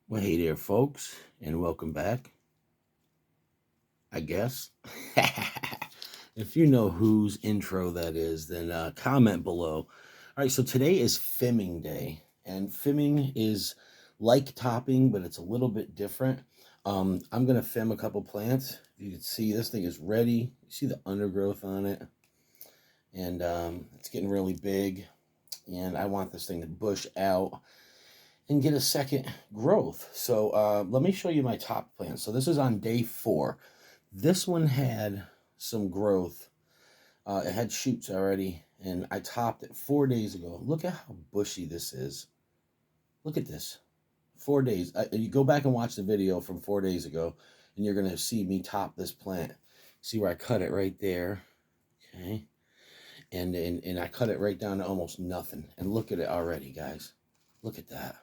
Well, hey there, folks, and welcome back, I guess. If you know whose intro that is, then comment below. All right, so today is Fimming Day, and Fimming is like topping, but it's a little bit different. I'm going to Fim a couple plants. You can see this thing is ready. You see the undergrowth on it, and it's getting really big, and I want this thing to bush out and get a second growth. So let me show you my top plant. So this is on day 4. This one had some growth. It had shoots already, and I topped it 4 days ago. Look at how bushy this is. Look at this. 4 days. You go back and watch the video from 4 days ago, and you're going to see me top this plant. See where I cut it right there. Okay. And I cut it right down to almost nothing. And look at it already, guys. Look at that.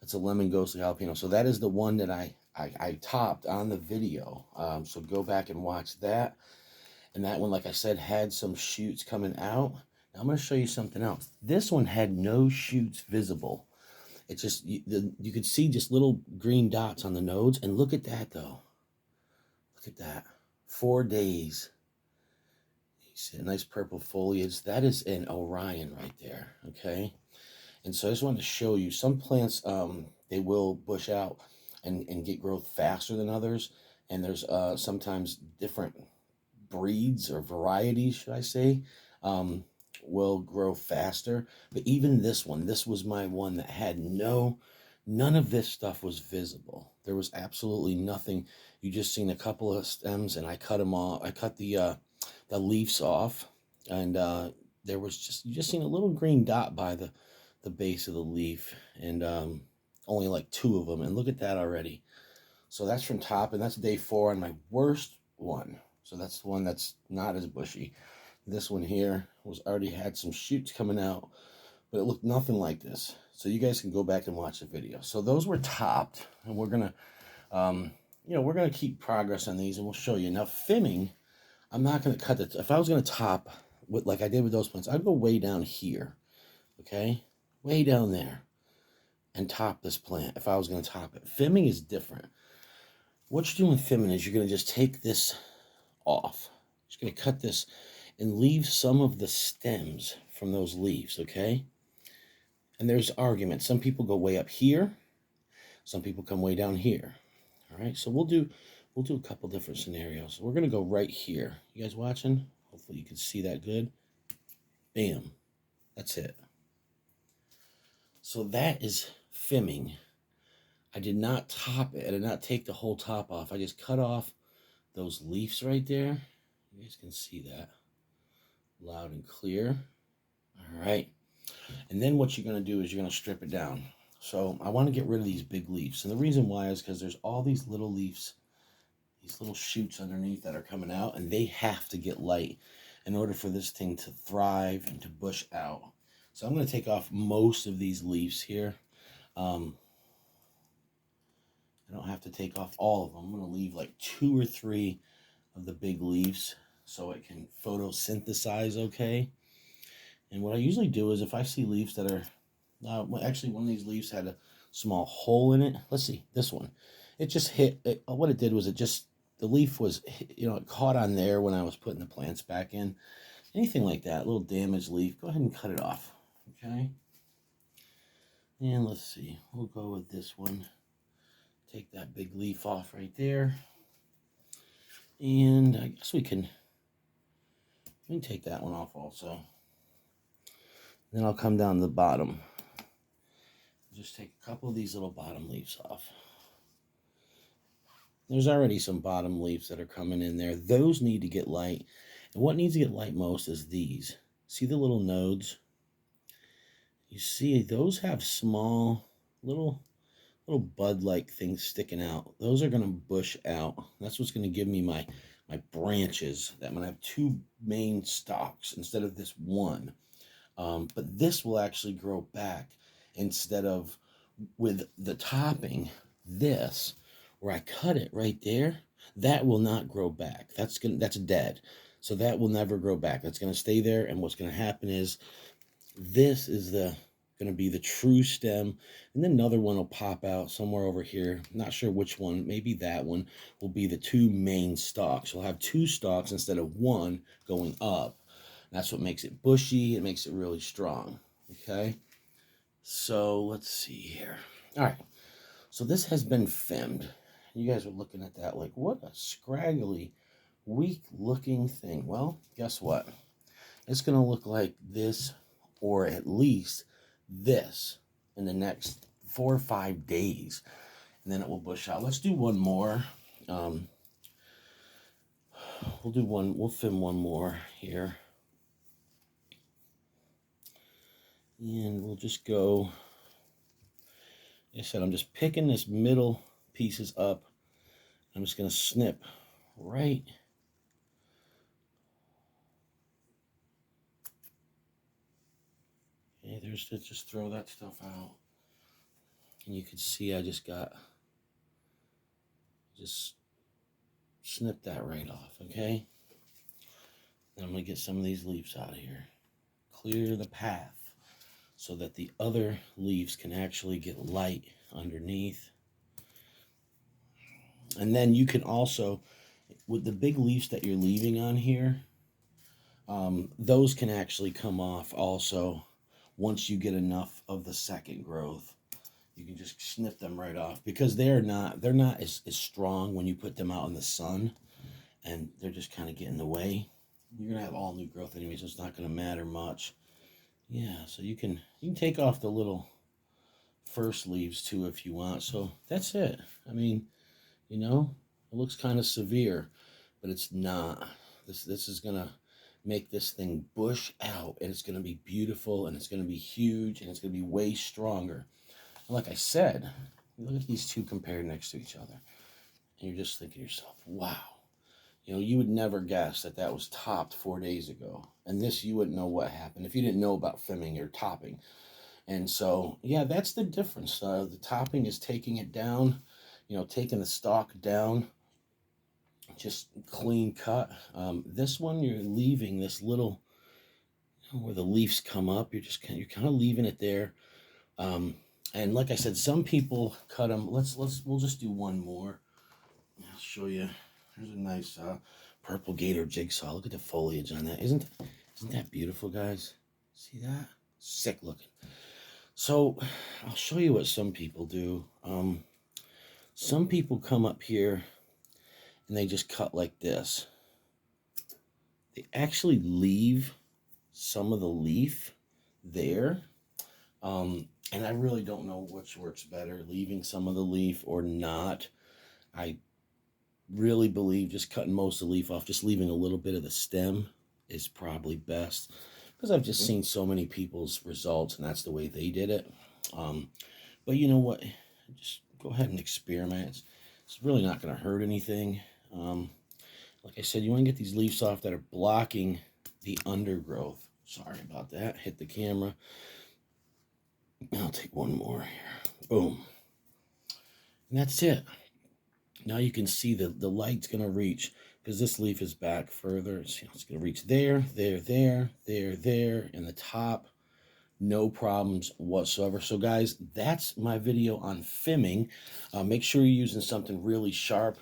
That's a lemon ghostly jalapeno. So that is the one that I topped on the video. So go back and watch that. And that one, like I said, had some shoots coming out. Now I'm going to show you something else. This one had no shoots visible. It's just, you could see just little green dots on the nodes. And look at that, though. Look at that. 4 days. You see a nice purple foliage. That is an Orion right there, okay? And so I just wanted to show you some plants, they will bush out and get growth faster than others. And there's sometimes different breeds or varieties, should I say, will grow faster. But even this one, this was my one that had none of this stuff was visible. There was absolutely nothing. You just seen a couple of stems, and I cut them off. I cut the leaves off, and there was you just seen a little green dot by the base of the leaf, and only like 2 of them, and look at that already. So that's from top, and that's day 4 on my worst one. So that's the one that's not as bushy. This one here was already had some shoots coming out, but it looked nothing like this. So you guys can go back and watch the video. So those were topped, and we're gonna we're gonna keep progress on these, and we'll show you. Now Fimming, I'm not gonna cut it. If I was gonna top with like I did with those plants, I'd go way down here, okay, way down there, and top this plant if I was going to top it. Fimming is different. What you're doing with Fimming is you're going to just take this off. Just going to cut this and leave some of the stems from those leaves, okay? And there's arguments. Some people go way up here. Some people come way down here. All right, so we'll do a couple different scenarios. We're going to go right here. You guys watching? Hopefully you can see that good. Bam. That's it. So that is Fimming. I did not top it. I did not take the whole top off. I just cut off those leaves right there. You guys can see that loud and clear. All right. And then what you're going to do is you're going to strip it down. So I want to get rid of these big leaves. And the reason why is because there's all these little leaves, these little shoots underneath that are coming out, and they have to get light in order for this thing to thrive and to bush out. So I'm going to take off most of these leaves here. I don't have to take off all of them. I'm going to leave like 2 or 3 of the big leaves so it can photosynthesize okay. And what I usually do is if I see leaves that are, actually one of these leaves had a small hole in it. Let's see, this one. It just hit, what it did was the leaf was, it caught on there when I was putting the plants back in. Anything like that, a little damaged leaf, go ahead and cut it off. Okay, and let's see, we'll go with this one. Take that big leaf off right there, and I guess we can take that one off also. Then I'll come down to the bottom. Just take a couple of these little bottom leaves off. There's already some bottom leaves that are coming in there. Those need to get light, and what needs to get light most is these. See the little nodes? You see, those have small, little bud-like things sticking out. Those are going to bush out. That's what's going to give me my branches. That I'm going to have 2 main stalks instead of this one. But this will actually grow back instead of with the topping. This, where I cut it right there, that will not grow back. That's dead. So that will never grow back. That's going to stay there. And what's going to happen is this is the going to be the true stem, and then another one will pop out somewhere over here. Not sure which one. Maybe that one will be the two main stalks. We'll have two stalks instead of one going up. That's what makes it bushy. It makes it really strong. Okay, so let's see here. All right, so this has been femmed. You guys are looking at that like, what a scraggly, weak looking thing. Well, guess what? It's going to look like this, or at least this, in the next 4 or 5 days, and then it will bush out. Let's do one more. We'll film one more here, and we'll just go. Like I said, I'm just picking this middle pieces up. I'm just going to snip right. Okay, just throw that stuff out. And you can see I just snip that right off, okay? And I'm going to get some of these leaves out of here. Clear the path so that the other leaves can actually get light underneath. And then you can also, with the big leaves that you're leaving on here, those can actually come off also once you get enough of the second growth. You can just snip them right off, because they're not as strong when you put them out in the sun, and they're just kind of getting in the way. You're gonna have all new growth anyway, so it's not gonna matter much. Yeah, so you can take off the little first leaves too if you want. So that's it. I mean, you know, it looks kind of severe, but it's not. This is gonna make this thing bush out, and it's gonna be beautiful, and it's gonna be huge, and it's gonna be way stronger. And like I said, look at these two compared next to each other, and you're just thinking to yourself, wow. You know, you would never guess that that was topped 4 days ago. And this, you wouldn't know what happened if you didn't know about fimming or topping. And so, yeah, that's the difference. The topping is taking it down, you know, taking the stalk down, just clean cut. This one, you're leaving this little, you know, where the leaves come up. You're kind of leaving it there. And like I said, some people cut them. We'll just do one more. I'll show you. There's a nice purple gator jigsaw. Look at the foliage on that. Isn't that beautiful, guys? See that? Sick looking. So I'll show you what some people do. Some people come up here and they just cut like this. They actually leave some of the leaf there. And I really don't know which works better, leaving some of the leaf or not. I really believe just cutting most of the leaf off, just leaving a little bit of the stem is probably best, because I've just seen so many people's results, and that's the way they did it. But you know what? Just go ahead and experiment. It's really not going to hurt anything. Like I said, you want to get these leaves off that are blocking the undergrowth. Sorry about that. Hit the camera. I'll take one more here. Boom. And that's it. Now you can see that the light's going to reach, because this leaf is back further. It's going to reach there, there, there, there, there, and the top. No problems whatsoever. So guys, that's my video on fimming. Make sure you're using something really sharp.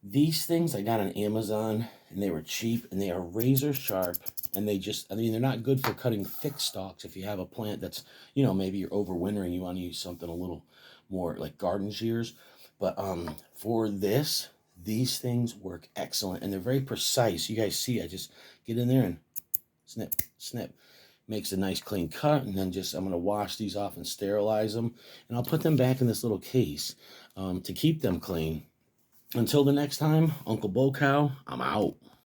These things I got on Amazon, and they were cheap, and they are razor sharp, and they're not good for cutting thick stalks. If you have a plant that's, you know, maybe you're overwintering, you want to use something a little more like garden shears. But for this, these things work excellent, and they're very precise. You guys see, I just get in there and snip, snip. Makes a nice clean cut, and then I'm going to wash these off and sterilize them, and I'll put them back in this little case to keep them clean. Until the next time, Uncle Bo Cow, I'm out.